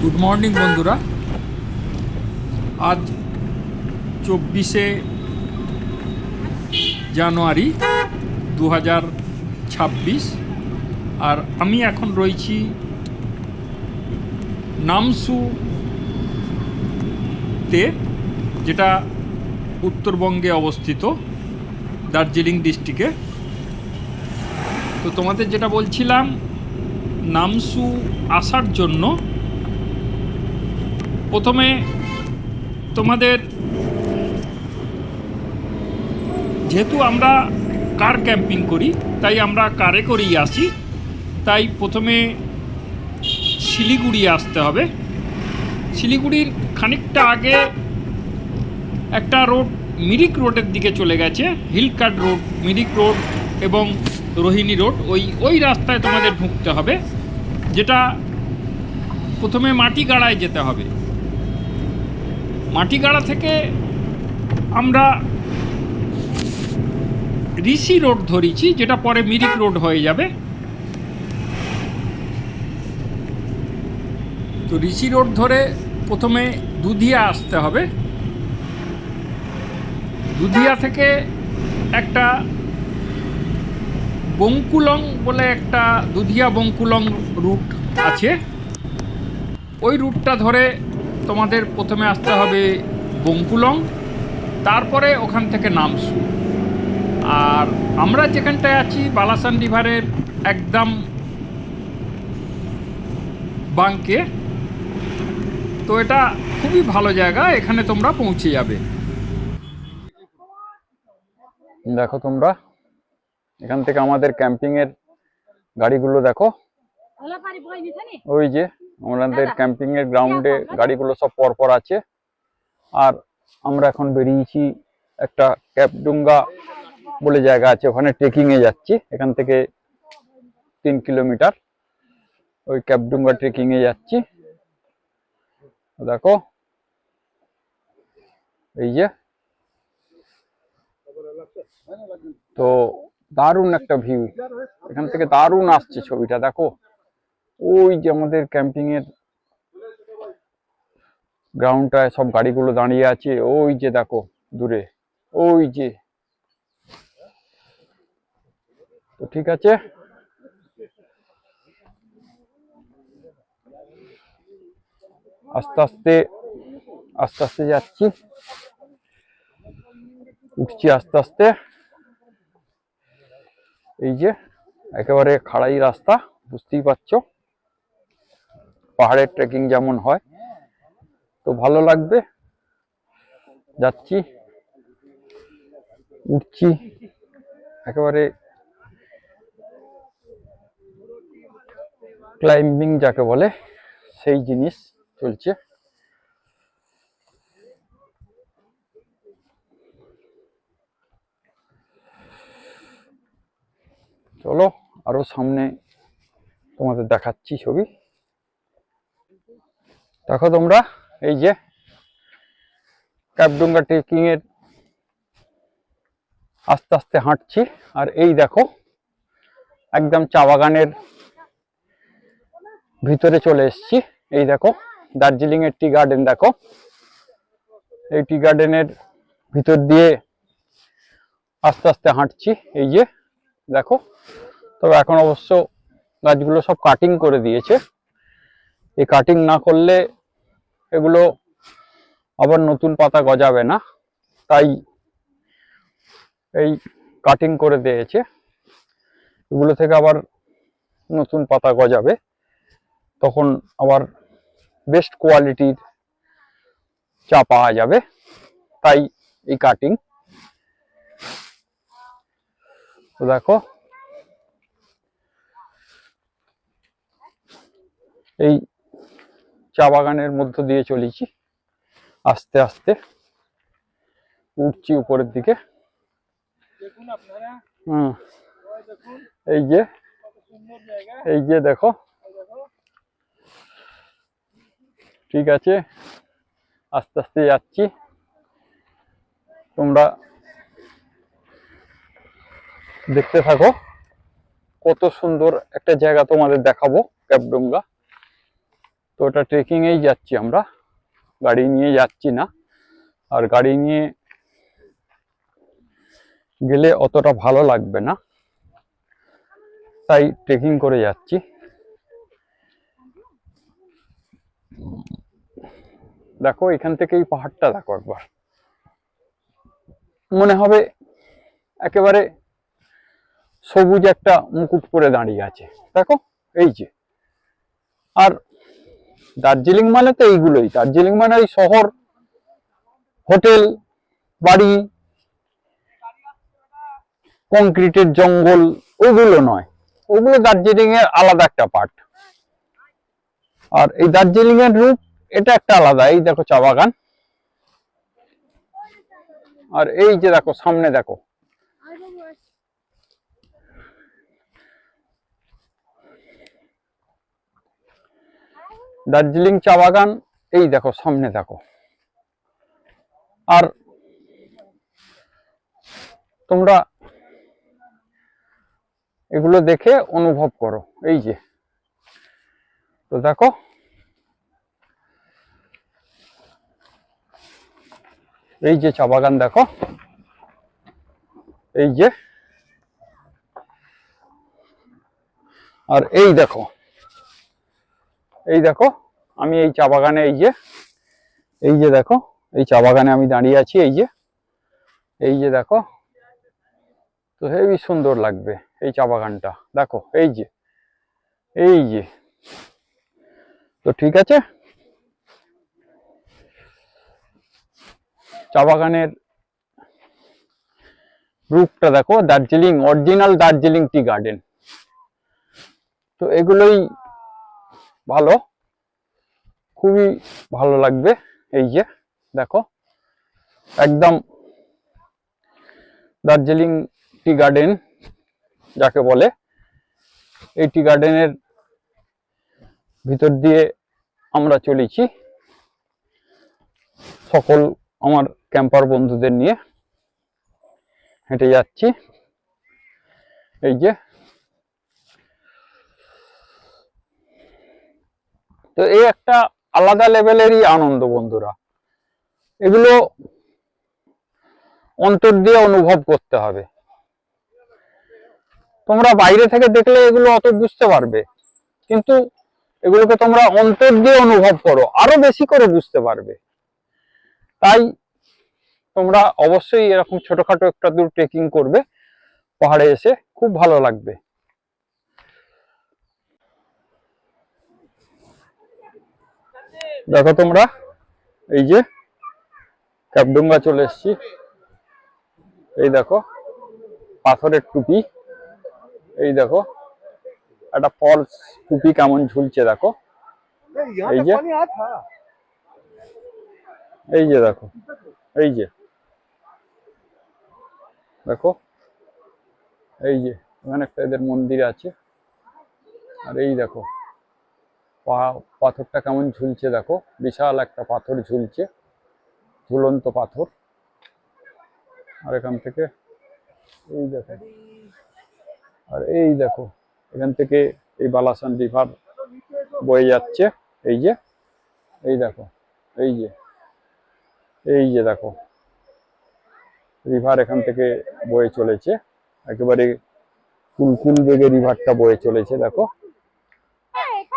Good morning বন্ধুরা। আজ 24শে জানুয়ারি 2026, আর আমি এখন রয়েছি নামসুতে, যেটা উত্তরবঙ্গে অবস্থিত, দার্জিলিং ডিস্ট্রিক্টে। তো তোমাদের যেটা বলছিলাম, নামসু আসার জন্য প্রথমে তোমাদের, যেহেতু আমরা কার ক্যাম্পিং করি তাই আমরা কারে করেই আসি, তাই প্রথমে শিলিগুড়ি আসতে হবে। শিলিগুড়ির খানিকটা আগে একটা রোড মিরিক রোডের দিকে চলে গেছে, হিলকাট রোড, মিরিক রোড এবং রোহিণী রোড, ওই রাস্তায় তোমাদের ঢুকতে হবে, যেটা প্রথমে মাটিগাড়ায় যেতে হবে। মাটিগাড়া থেকে আমরা ঋষি রোড ধরেছি, যেটা পরে মিরিক রোড হয়ে যাবে। তো ঋষি রোড ধরে প্রথমে দুধিয়া আসতে হবে। দুধিয়া থেকে একটা বঙ্কুলং বলে একটা দুধিয়া বঙ্কুলং রুট আছে, ওই রুটটা ধরে তোমাদের প্রথমে আসতে হবে বঙ্কুলং, তারপরে ওখান থেকে নামসু। আর আমরা যেখানটায় আছি বালাসান রিভারের একদম বাঁকে, তো এটা খুবই ভালো জায়গা, এখানে তোমরা পৌঁছে যাবে। দেখো তোমরা এখান থেকে আমাদের ক্যাম্পিং এর গাড়িগুলো দেখো, ওই যে আমাদের ক্যাম্পিং এর গ্রাউন্ডে গাড়িগুলো সব পরপর আছে। আর আমরা এখন বেরিয়েছি একটা ক্যাপডুঙ্গা বলে জায়গা আছে, ওখানে ট্রেকিং এ যাচ্ছি। এখান থেকে 3 কিলোমিটার ওই ক্যাপডুঙ্গা ট্রেকিং এ যাচ্ছি। দেখো এই যে, তো দারুণ একটা ভিউ, এখান থেকে দারুণ আসছে ছবিটা। দেখো ওই যে আমাদের ক্যাম্পিং এর গ্রাউন্ডটায় সব গাড়িগুলো দাঁড়িয়ে আছে, ওই যে দেখো দূরে, ওই যে। তো ঠিক আছে, আস্তে আস্তে আস্তে আস্তে যাচ্ছি, উঠছি আস্তে আস্তে। এই যে একেবারে খাড়াই রাস্তা, বুঝতেই পারছো পাহাড়ের ট্রেকিং যেমন হয়, তো ভালো লাগবে। যাচ্ছি, উঠছি, একেবারে ক্লাইম্বিং যাকে বলে সেই জিনিস চলছে। চলো আরো সামনে তোমাদের দেখাচ্ছি ছবি। দেখো তোমরা এই যে ক্যাপডুঙ্গা ট্রেকিং এর আস্তে আস্তে হাঁটছি, আর এই দেখো একদম চা বাগানের ভিতরে চলে এসেছি। এই দেখো দার্জিলিং এর টি গার্ডেন, দেখো এই টি গার্ডেনের ভিতর দিয়ে আস্তে আস্তে হাঁটছি। এই যে দেখো, তবে এখন অবশ্য গাছগুলো সব কাটিং করে দিয়েছে। এই কাটিং না করলে এগুলো আবার নতুন পাতা গজাবে না, তাই এই কাটিং করে দিয়েছে। এগুলো থেকে আবার নতুন পাতা গজাবে, তখন আবার বেস্ট কোয়ালিটির চা পাওয়া যাবে, তাই এই কাটিং। তো দেখো এই চা বাগানের মধ্য দিয়ে চলেছি, আস্তে আস্তে উঠছি উপরের দিকে। এই যে, এই যে দেখো, ঠিক আছে আস্তে আস্তে যাচ্ছি। তোমরা দেখতে থাকো, কত সুন্দর একটা জায়গা তোমাদের দেখাবো ক্যাপডুঙ্গা। তো ওটা ট্রেকিং এই যাচ্ছি আমরা, গাড়ি নিয়ে যাচ্ছি না। আর গাড়ি নিয়ে গেলে অতটা ভালো লাগবে না, তাই ট্রেকিং করে যাচ্ছি। দেখো এখান থেকে এই পাহাড়টা দেখো একবার, মনে হবে একেবারে সবুজ একটা মুকুট করে দাঁড়িয়ে আছে। দেখো এই যে, আর দার্জিলিং মানে তো এইগুলোই, দার্জিলিং মানে এই শহর, হোটেল, বাড়ি, কংক্রিটের জঙ্গল, ওগুলো নয়, ওগুলো দার্জিলিং এর আলাদা একটা পার্ট। আর এই দার্জিলিং এর রূপ এটা একটা আলাদা। এই দেখো চা বাগান, আর এই যে দেখো সামনে দেখো দার্জিলিং চা বাগান, এই দেখো সামনে দেখো। আর তোমরা এগুলো দেখে অনুভব করো। এই যে, তো দেখো এই যে চা বাগান দেখো, এই যে, আর এই দেখো, এই দেখো আমি এই চা বাগানে, এই যে দেখো এই চা বাগানে আমি দাঁড়িয়ে আছি। এই যে দেখো, তো হেবি সুন্দর লাগবে এই চা বাগানটা দেখো। এই যে, তো ঠিক আছে, চা বাগানের রূপটা দেখো, Darjeeling original Darjeeling tea garden. তো এগুলোই ভালো, খুবই ভালো লাগবে। এই যে দেখো, একদম দার্জিলিং টি গার্ডেন যাকে বলে, এই টি গার্ডেনের ভিতর দিয়ে আমরা চলেছি সকল আমার ক্যাম্পার বন্ধুদের নিয়ে হেঁটে যাচ্ছি। এই যে, তো এই একটা আলাদা লেভেলেরই আনন্দ বন্ধুরা, এগুলো অন্তর দিয়ে অনুভব করতে হবে। তোমরা বাইরে থেকে দেখলে এগুলো অত বুঝতে পারবে, কিন্তু এগুলোকে তোমরা অন্তর দিয়ে অনুভব করো, আরো বেশি করে বুঝতে পারবে। তাই তোমরা অবশ্যই এরকম ছোটখাটো একটা দূর ট্রেকিং করবে, পাহাড়ে এসে খুব ভালো লাগবে। দেখো তোমরা, এই যে ক্যাপডুঙ্গা চলে এসেছি। এই দেখো পাথরের টুপি, এই দেখো একটা ফলস টুপি কেমন ঝুলছে দেখো। এই যে, এই যে দেখো, এই যে দেখো, এই যে এখানে একটা এদের মন্দির আছে। আর এই দেখো পাথরটা কেমন ঝুলছে দেখো, বিশাল একটা পাথর ঝুলছে, ঝুলন্ত পাথর। আর এখান থেকে এই দেখো, আর এই দেখো এখান থেকে এই বালাসন রিভার বয়ে যাচ্ছে। এই যে, এই দেখো, এই যে, এই যে দেখো রিভার এখান থেকে বয়ে চলেছে, একেবারে কুলকুল বেগে রিভারটা বয়ে চলেছে। দেখো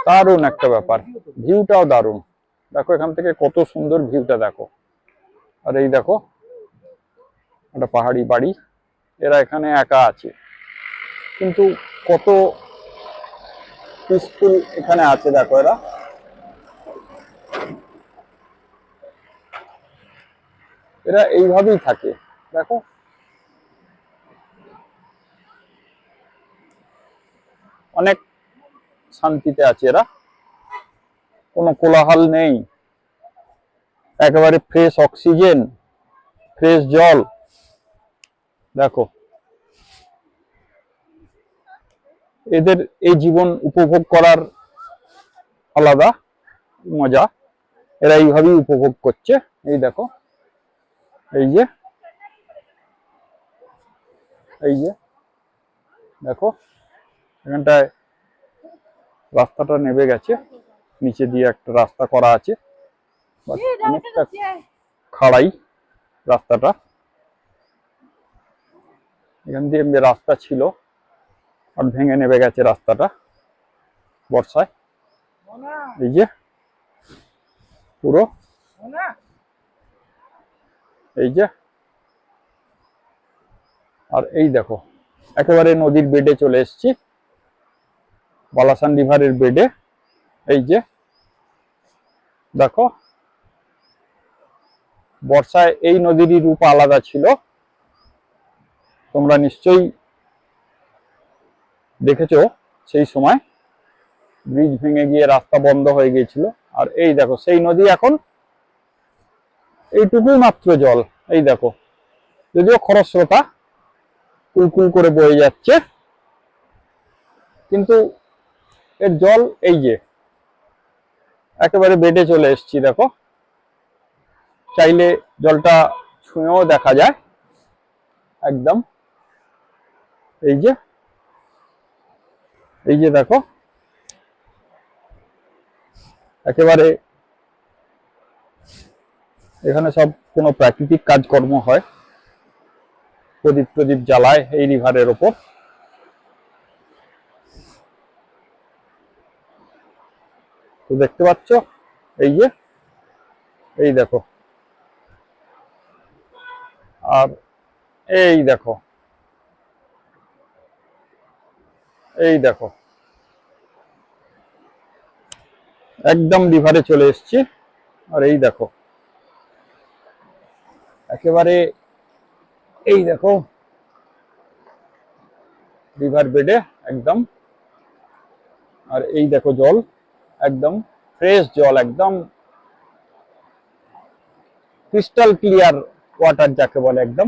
দারুণ একটা ব্যাপার, ভিউটাও দারুণ। দেখো এখান থেকে কত সুন্দর ভিউটা দেখো। আর এই দেখো একটা পাহাড়ি বাড়ি, এরা এখানে একা আছে, কিন্তু কত পিসফুল এখানে আছে দেখো। এরা এইভাবেই থাকে দেখো, অনেক শান্তিতে আছে এরা, কোনো কোলাহল নেই, একেবারে ফ্রেশ অক্সিজেন, ফ্রেশ জল। দেখো এদের এই জীবন উপভোগ করার আলাদা মজা, এরা এইভাবেই উপভোগ করছে। এই দেখো, এই যে, এই যে দেখো এখানটায় রাস্তাটা নেমে গেছে, নিচে দিয়ে একটা রাস্তা করা আছে, But অনেকটা খাড়াই রাস্তাটা। এখান দিয়ে এমনি রাস্তা ছিল, আর ভেঙে নেমে গেছে রাস্তাটা বর্ষায়। এই যে পুরো, এই যে, আর এই দেখো একেবারে নদীর বেডে চলে এসেছি, বালাসান রিভারের বেডে। এই যে দেখো, বর্ষায় এই নদীরই রূপ আলাদা ছিল, তোমরা নিশ্চয়ই দেখেছো। সেই সময় ব্রিজ ভেঙে গিয়ে রাস্তা বন্ধ হয়ে গিয়েছিল। আর এই দেখো সেই নদী এখন এইটুকুই মাত্র জল। এই দেখো, যদিও খরস্রোতা কুলকুল করে বয়ে যাচ্ছে, কিন্তু এর জল এই যে একেবারে বেডে চলে এসেছি। দেখো, চাইলে জলটা ছুঁয়েও দেখা যায় একদম। এই যে, এই যে দেখো, একেবারে এখানে সব কোনো প্রাকৃতিক কাজকর্ম হয়, প্রদীপ প্রদীপ জ্বালায় এই রিভারের ওপর। তো দেখতে পাচ্ছ, এই যে, এই দেখো, আর এই দেখো, এই দেখো, একদম রিভারে চলে এসেছি। আর এই দেখো একেবারে, এই দেখো রিভার বেডে একদম। আর এই দেখো জল, একদম ফ্রেশ জল, একদম ক্রিস্টাল ক্লিয়ার ওয়াটার যাকে বলে, একদম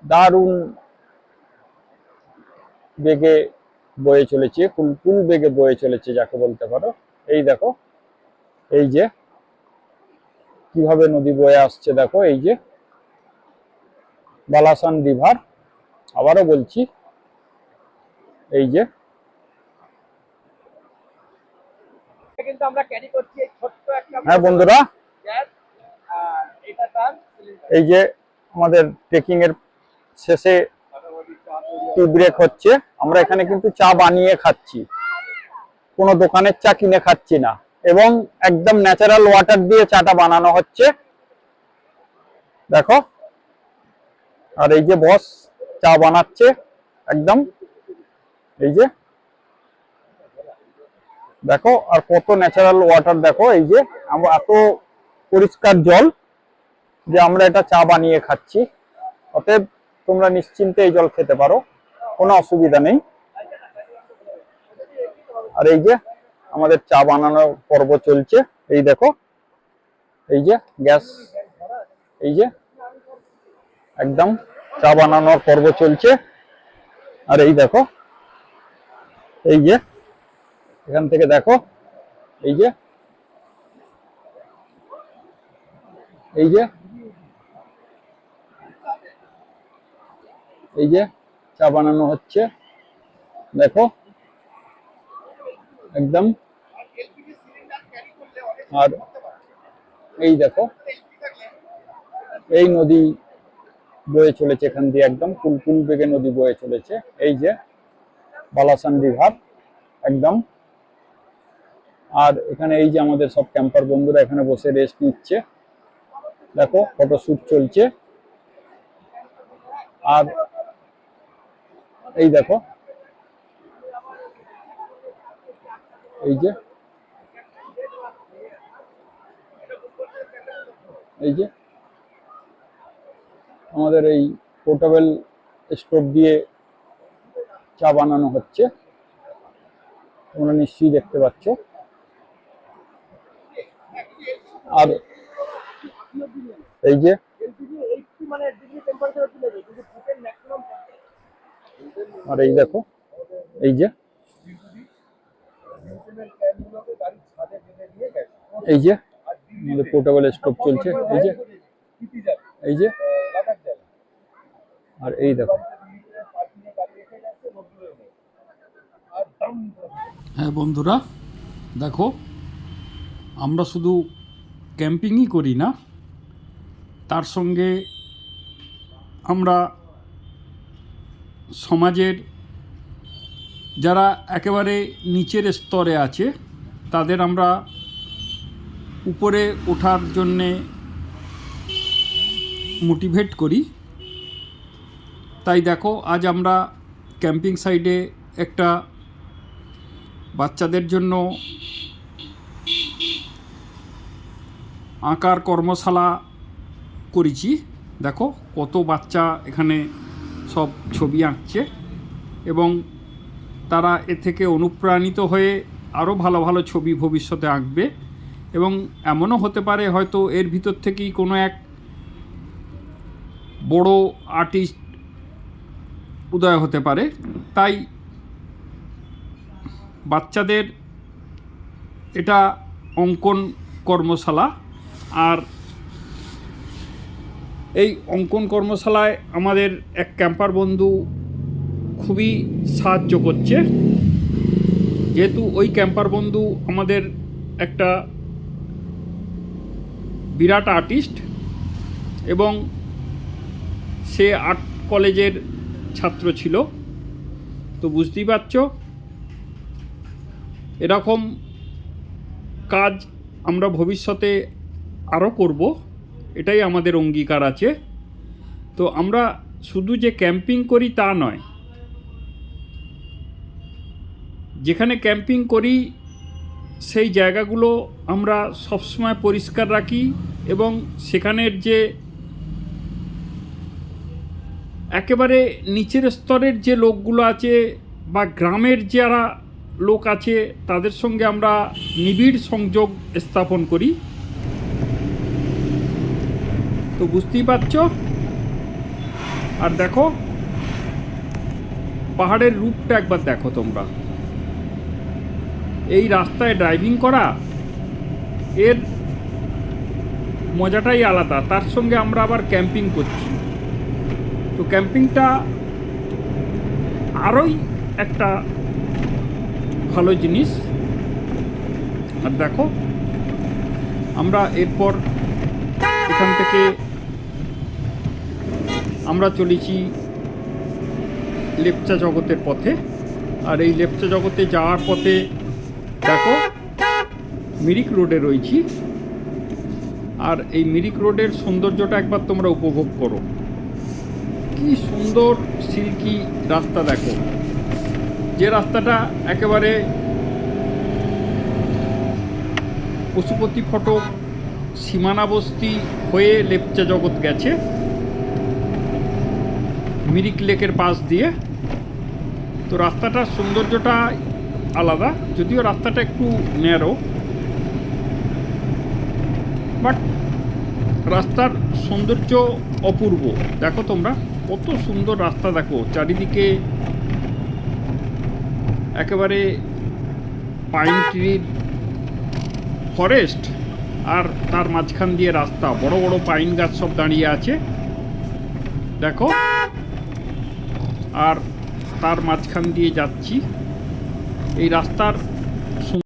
দারুণ বেগে বয়ে চলেছে, কুলকুল বেগে বয়ে চলেছে যাকে বলতে পারো। এই দেখো, এই যে কিভাবে নদী বয়ে আসছে, দেখো এই যে বালাসান রিভার। আবারও বলছি, এই যে কিন্তু আমরা ক্যারি করছি এই ছোট্ট একটা হ্যাঁ বন্ধুরা, গ্যাস, আর এটা তার সিলিন্ডার। এই যে আমাদের ট্রেকিং এর শেষে টি ব্রেক হচ্ছে। আমরা এখানে কিন্তু চা বানিয়ে খাচ্ছি, কোনো দোকানের চা কিনে খাচ্ছি না, এবং একদম ন্যাচারাল ওয়াটার দিয়ে চাটা বানানো হচ্ছে। দেখো, আর এই যে বস চা বানাচ্ছে একদম, এই যে দেখো, আর কত ন্যাচারাল ওয়াটার দেখো। এই যে আমরা এত পরিষ্কার জল যে আমরা এটা চা বানিয়ে খাচ্ছি। অতএব তোমরা নিশ্চিন্তে এই জল খেতে পারো, কোনো অসুবিধা নেই। আর এই যে আমাদের চা বানানোর পর্ব চলছে। এই দেখো, এই যে গ্যাস, এই যে একদম চা বানানোর পর্ব চলছে। আর এই দেখো, এই যে এখান থেকে দেখো, এই যে, এই যে, এই যে চা বানানো হচ্ছে, দেখো একদম। আর এই দেখো, এই নদী বয়ে চলেছে এখান দিয়ে, একদম কুলকুল বেগে নদী বয়ে চলেছে। এই যে বালাসান রিভার একদম। আর এখানে এই যে আমাদের সব ক্যাম্পার বন্ধুরা এখানে বসে রেস্ট নিচ্ছে, দেখো ফটোশুট চলছে। আর এই দেখো, এই যে, এই যে আমাদের এই পোর্টেবল স্টোভ দিয়ে চা বানানো হচ্ছে, তোমরা নিশ্চয়ই দেখতে পাচ্ছ। আর এই যে, মানে ডিগ্রি টেম্পারেচার তুলে দেয়, কিন্তু ফুটের ম্যাক্সিমাম আর এই দেখো, এই যে, এই যে আমাদের পোর্টেবল স্টোভ চলছে। এই যে, এই যে, আর এই দেখো, হ্যাঁ বন্ধুরা, দেখো আমরা শুধু ক্যাম্পিংই করি না, তার সঙ্গে আমরা সমাজের যারা একেবারে নিচের স্তরে আছে তাদের আমরা উপরে ওঠার জন্যে মোটিভেট করি। তাই দেখো আজ আমরা ক্যাম্পিং সাইটে একটা বাচ্চাদের জন্য আঁকার কর্মশালা করেছি। দেখো কত বাচ্চা এখানে সব ছবি আঁকছে এবং তারা এ থেকে অনুপ্রাণিত হয়ে আরও ভালো ভালো ছবি ভবিষ্যতে আঁকবে এবং এমনও হতে পারে হয়তো এর ভিতর থেকেই কোনো এক বড় আর্টিস্ট উদয় হতে পারে। তাই বাচ্চাদের এটা অঙ্কন কর্মশালা, আর এই অঙ্কন কর্মশালায় আমাদের এক ক্যাম্পার বন্ধু খুবই সাহায্য করছে, যেহেতু ওই ক্যাম্পার বন্ধু আমাদের একটা বিরাট আর্টিস্ট এবং সে আর্ট কলেজের ছাত্র ছিল। তো বুঝতেই পারছো এরকম কাজ আমরা ভবিষ্যতে আরও করব, এটাই আমাদের অঙ্গীকার আছে। তো আমরা শুধু যে ক্যাম্পিং করি তা নয়, যেখানে ক্যাম্পিং করি সেই জায়গাগুলো আমরা সবসময় পরিষ্কার রাখি এবং সেখানের যে একেবারে নিচের স্তরের যে লোকগুলো আছে বা গ্রামের যারা লোক আছে তাদের সঙ্গে আমরা নিবিড় সংযোগ স্থাপন করি। তো বুঝতেই পারছো। আর দেখো পাহাড়ের রূপটা একবার দেখো তোমরা, এই রাস্তায় ড্রাইভিং করা এর মজাটাই আলাদা। তার সঙ্গে আমরা আবার ক্যাম্পিং করছি, তো ক্যাম্পিংটা আরোই একটা ভালো জিনিস। আর দেখো আমরা এরপর এখান থেকে আমরা চলেছি লেপচা জগতের পথে। আর এই লেপচা জগতে যাওয়ার পথে দেখো মিরিক রোডে রয়েছি, আর এই মিরিক রোডের সৌন্দর্যটা একবার তোমরা উপভোগ করো। কি সুন্দর সিল্কি রাস্তা দেখো, যে রাস্তাটা একেবারে পশুপতি ফটক সীমানাবস্তি হয়ে লেপচা জগৎ গেছে মিরিক লেকের পাশ দিয়ে। তো রাস্তাটার সৌন্দর্যটা আলাদা, যদিও রাস্তাটা একটু ন্যারো, বাট রাস্তার সৌন্দর্য অপূর্ব। দেখো তোমরা কত সুন্দর রাস্তা, দেখো চারিদিকে একেবারে পাইন ট্রির ফরেস্ট, আর তার মাঝখান দিয়ে রাস্তা, বড় বড় পাইন গাছ সব দাঁড়িয়ে আছে দেখো। আর তার মাঝখান দিয়ে যাচ্ছি। এই রাস্তার